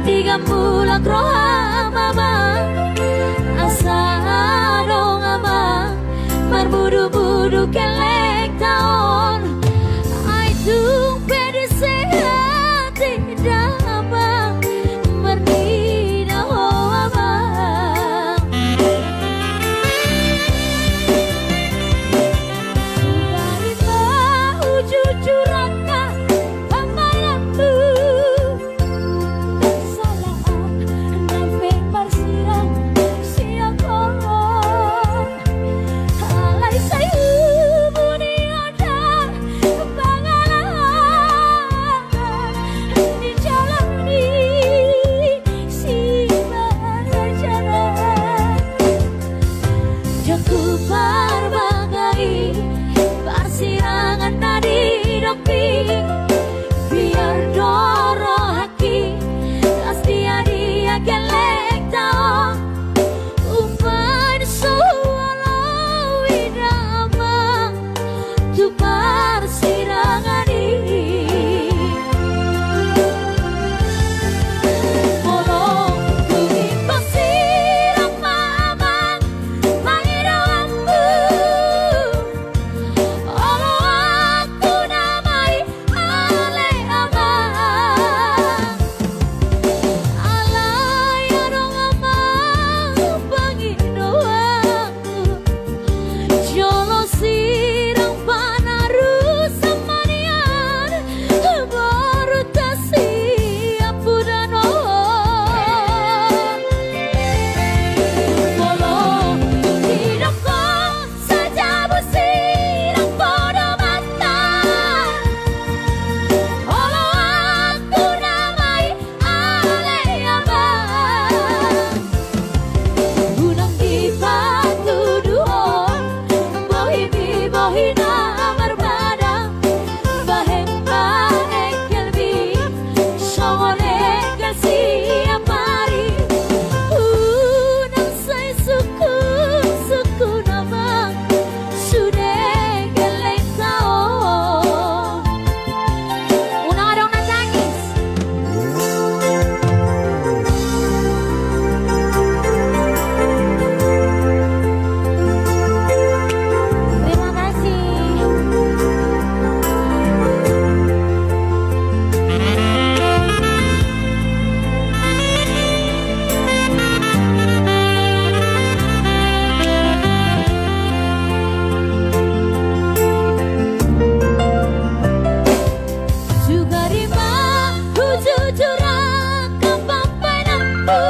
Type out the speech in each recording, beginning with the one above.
tiga mulak roha mama asa dong ama marbudu-budu kelek taon ai tung pede sehat tidak apa merdina hoa ama dari mau jujurana pamalambu kesalahan sampai bersirang siapa alai sayu buni ada pengalaman di jalan ini si berjalan jaku berbagai persirangan nadi dopi biar doro haki pasti dia kelek tau umpan suara widama tu persirangan ini bolong kuing pasirang mamang mangirawambu olo aku namai ale amang alay adong amang pangirawambu jolo sirang panaru samanian baru tak siap pudano bolong tidak kau saja bersirang pada mata olo aku namai ale abang unang di batu duhon bohi namar badang baheng baheng kelbi songone kasi amari unang say suku namang sudah geleng taon unang adong nangis terima kasih. Juga rima jujur akan pampanampu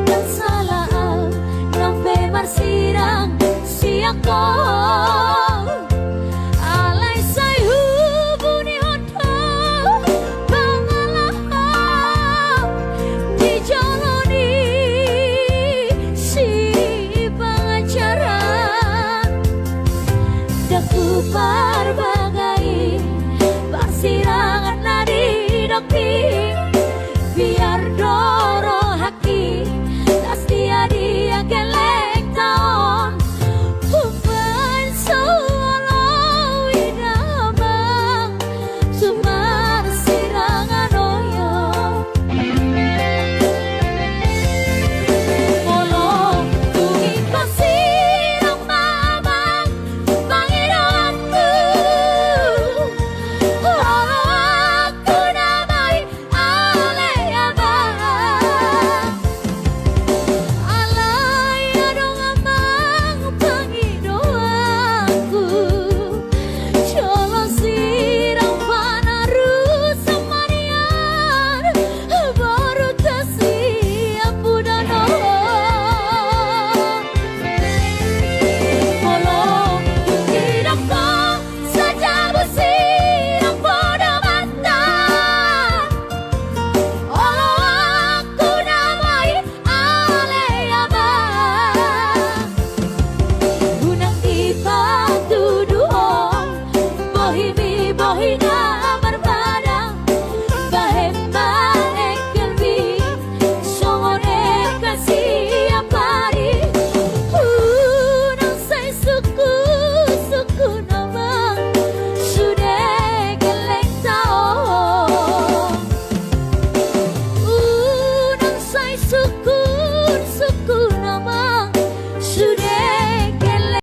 kesalahan sampai bersirang siako alai sayu buni hoto pengalaman di jalani si pengajaran daku berbagai persirangan nadi dopi